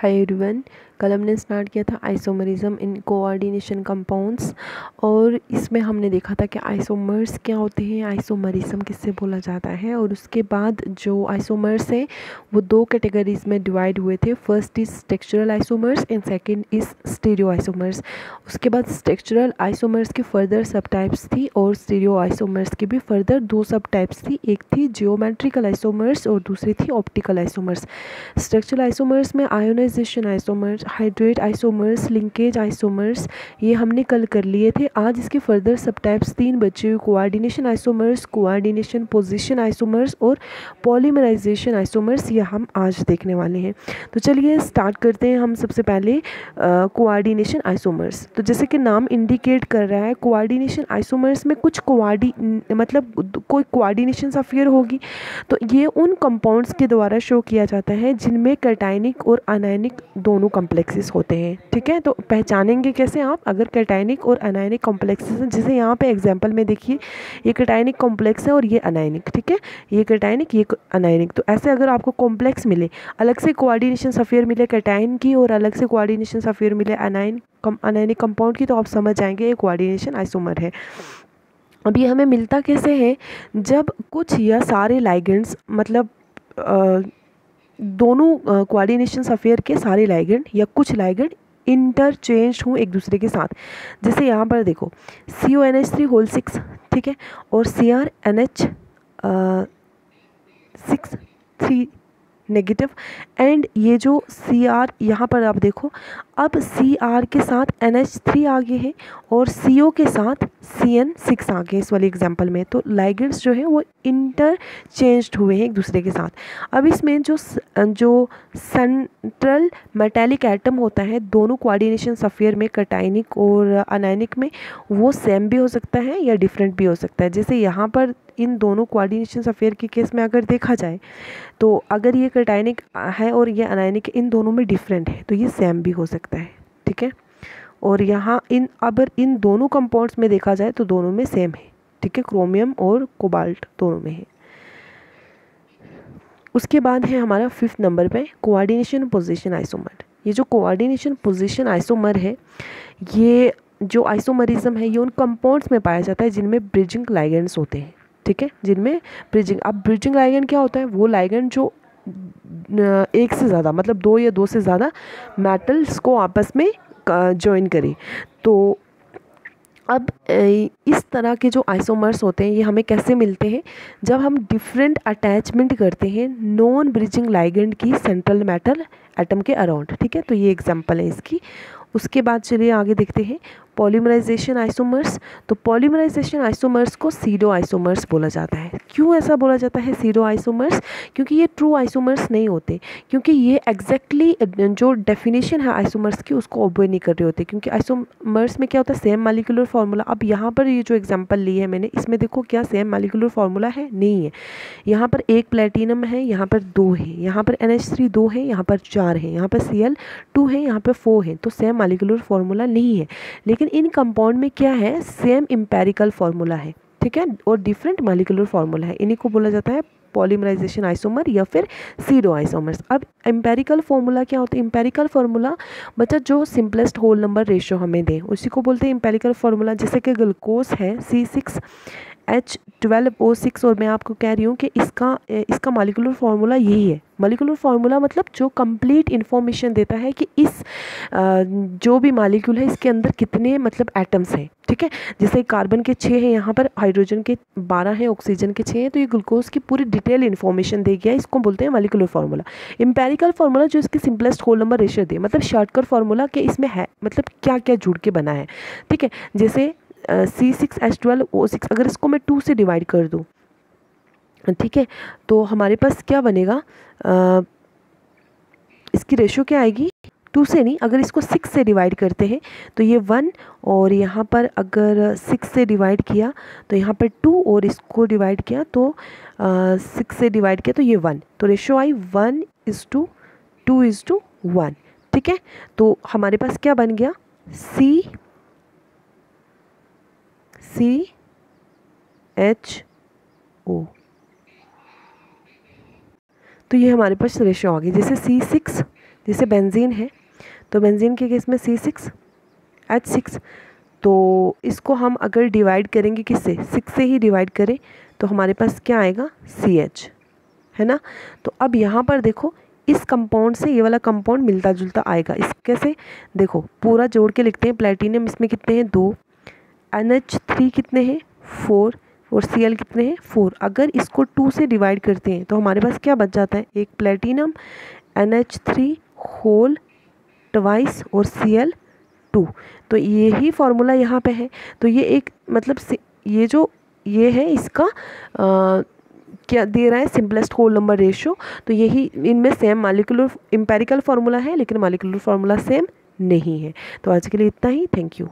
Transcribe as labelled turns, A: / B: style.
A: Hi everyone, कल हमने start किया था आइसोमरिज्म इन कोऑर्डिनेशन कंपाउंड्स और इसमें हमने देखा था कि आइसोमर्स क्या होते हैं, आइसोमरिज्म किससे बोला जाता है। और उसके बाद जो आइसोमर्स हैं वो दो कैटेगरीज में डिवाइड हुए थे। First is structural isomers and second is stereo isomers. उसके बाद स्ट्रक्चरल आइसोमर्स की फर्दर सब टाइप्स थी और स्टीरियो आइसोमर्स की भी फर्दर दो सब टाइप्स थी। एक थी जियोमेट्रिकल आइसोमर्स और दूसरी थी ऑप्टिकल आइसोमर्स। स्ट्रक्चरल आइसोमर्स में ionisation isomers, hydrate isomers, linkage isomers ये हमने कल कर लिए थे। आज इसके फर्दर सब टाइप्स तीन बचे हुए, coordination isomers, coordination position isomers और पॉलीमराइजेशन आइसोमर्स, ये हम आज देखने वाले हैं। तो चलिए स्टार्ट करते हैं हम सबसे पहले कोऑर्डिनेशन आइसोमर्स। तो जैसे कि नाम इंडिकेट कर रहा है, कोऑर्डिनेशन आइसोमर्स में कुछ मतलब कोई कोऑर्डिनेशन अफेयर होगी। तो ये उन कंपाउंड्स के द्वारा शो किया जाता है जिनमें कैटायनिक और अनायनिक दोनों कॉम्प्लेक्सेस होते हैं। ठीक है, तो पहचानेंगे कैसे आप, अगर कैटायनिक और अनायनिक कॉम्प्लेक्सेस हैं, जैसे यहाँ पे एग्जांपल में देखिए ये कैटायनिक कॉम्प्लेक्स है और ये अनायनिक। ठीक है, ये कैटायनिक ये अनायनिक। तो ऐसे अगर आपको कॉम्प्लेक्स मिले, अलग से कोऑर्डिनेशन अफेयर मिले कैटायन की और अलग से कोऑर्डिनेशन अफेयर मिले अनायनिक कंपाउंड की, तो आप समझ जाएंगे ये कोऑर्डिनेशन आइसोमर है। अब ये हमें मिलता कैसे है, जब कुछ या सारे लाइगेंड्स मतलब दोनों कोऑर्डिनेशन अफेयर के सारे लाइगेंड या कुछ लाइगेंड इंटरचेंज हों एक दूसरे के साथ। जैसे यहाँ पर देखो CONH3 होल 6, ठीक है, और CrNH 6 3 नेगेटिव, एंड ये जो Cr यहाँ पर आप देखो, अब Cr के साथ NH3 आगे है और CO के साथ CN6 आगे इस वाले एग्जांपल में। तो लाइगेंड्स जो है वो इंटरचेंज्ड हुए हैं एक दूसरे के साथ। अब इसमें जो सेंट्रल मेटालिक एटम होता है दोनों कोऑर्डिनेशन अफेयर में, कैटायनिक और अनायनिक में, वो सेम भी हो सकता है या डिफरेंट भी हो सकता है। जैसे यहाँ पर इन दोनों कोऑर्डिनेशन अफेयर के केस में अगर देखा जाए तो अगर ये कैटायनिक है और ये अनायनिक, इन दोनों में डिफरेंट है तो ये सेम भी हो सकता है। ठीक है, और यहाँ अगर इन दोनों कंपाउंड्स में देखा जाए तो दोनों में सेम है। ठीक है, क्रोमियम और कोबाल्ट दोनों में है। उसके बाद है हमारा 5th नंबर पे कोऑर्डिनेशन पोजीशन आइसोमर। ये जो कोऑर्डिनेशन पोजीशन आइसोमर है, ये जो आइसोमरिज्म है ये उन कंपाउंड्स में पाया जाता है जिनमें ब्रिजिंग लाइगेंड्स होते हैं। ठीक है, जिनमें ब्रिजिंग, अब ब्रिजिंग लाइगेंड क्या होता है, वो लाइगेंड जो एक से ज़्यादा मतलब दो या दो से ज़्यादा मेटल्स को आपस में ज्वाइन करे। तो अब इस तरह के जो आइसोमर्स होते हैं ये हमें कैसे मिलते हैं, जब हम डिफरेंट अटैचमेंट करते हैं नॉन ब्रिजिंग लाइगेंड की सेंट्रल मेटल एटम के अराउंड। ठीक है, तो ये एग्जांपल है इसकी। उसके बाद चलिए आगे देखते हैं पॉलीमराइजेशन आइसोमर्स। तो पॉलीमराइजेशन आइसोमर्स को सीडो आइसोमर्स बोला जाता है। क्यों ऐसा बोला जाता है सीडो आइसोमर्स, क्योंकि ये ट्रू आइसोमर्स नहीं होते, क्योंकि ये एग्जैक्टली जो डेफिनेशन है आइसोमर्स की उसको ओबे नहीं कर रहे होते। क्योंकि आइसोमर्स में क्या होता है, सेम मॉलिक्यूलर फार्मूला। अब यहाँ पर ये जो एग्जांपल ली है मैंने, इसमें देखो क्या सेम मॉलिक्यूलर फार्मूला है, नहीं है। यहाँ पर एक प्लेटिनम है, यहाँ पर 2 है, यहाँ पर NH3 2 है, यहाँ पर 4 है, यहाँ पर Cl2 है, यहाँ पर 4 है। तो सेम मॉलिक्यूलर फार्मूला नहीं है, लेकिन इन कंपाउंड में क्या है, सेम एम्पेरिकल फार्मूला है। ठीक है, और डिफरेंट मॉलिक्यूलर फार्मूला है। इन्हीं को बोला जाता है पॉलीमराइजेशन आइसोमर या फिर सीडो आइसोमर्स। अब एम्पेरिकल फार्मूला क्या होता है, एम्पेरिकल फार्मूला बच्चा जो सिंपलेस्ट होल नंबर रेशियो हमें दे उसी को बोलते हैं एम्पेरिकल फार्मूला। जैसे कि ग्लूकोज है C6H12O6 और मैं आपको कह रही हूँ कि इसका मॉलिक्यूलर फार्मूला यही है। मॉलिक्यूलर फार्मूला मतलब जो कंप्लीट इन्फॉर्मेशन देता है कि इस जो भी मॉलिक्यूल है इसके अंदर कितने मतलब एटम्स हैं। ठीक है, जैसे कार्बन के 6 हैं, यहाँ पर हाइड्रोजन के 12 हैं, ऑक्सीजन के 6 हैं। तो ये ग्लूकोज की पूरी डिटेल इन्फॉर्मेशन दे गया, इसको बोलते हैं मॉलिक्यूलर फार्मूला। एम्पेरिकल फार्मूला जो इसकी सिंपलेस्ट होल नंबर रेशियो दे, मतलब शॉर्टकट फार्मूला कि इसमें है मतलब क्या क्या जुड़ के बना है। ठीक है, जैसे C6H12O6 अगर इसको मैं 2 से डिवाइड कर दूँ, ठीक है, तो हमारे पास क्या बनेगा, इसकी रेशियो क्या आएगी, 2 से नहीं, अगर इसको 6 से डिवाइड करते हैं तो ये 1, और यहाँ पर अगर 6 से डिवाइड किया तो यहाँ पर 2, और इसको डिवाइड किया तो 6 से डिवाइड किया तो ये 1। तो रेशियो आई 1:2:1। ठीक है, तो हमारे पास क्या बन गया, CHO। तो ये हमारे पास रेशियो आ गई। जैसे C6 जैसे बेंजीन है तो बेंजीन के केस में C6H6, तो इसको हम अगर डिवाइड करेंगे किससे, 6 से ही डिवाइड करें तो हमारे पास क्या आएगा, CH, है ना। तो अब यहाँ पर देखो इस कंपाउंड से ये वाला कंपाउंड मिलता जुलता आएगा। इस कैसे, देखो पूरा जोड़ के लिखते हैं। प्लेटिनम इसमें कितने हैं, 2, NH3 कितने हैं, 4, और Cl कितने हैं, 4। अगर इसको 2 से डिवाइड करते हैं तो हमारे पास क्या बच जाता है, एक प्लेटिनम, NH3 होल ट्वाइस और Cl2। तो यही फॉर्मूला यहाँ पे है। तो ये एक मतलब ये जो ये है इसका क्या दे रहा है, सिंपलेस्ट होल नंबर रेशियो। तो यही इनमें सेम मॉलिक्यूलर एम्पिरिकल फार्मूला है, लेकिन मॉलिक्यूलर फार्मूला सेम नहीं है। तो आज के लिए इतना ही, थैंक यू।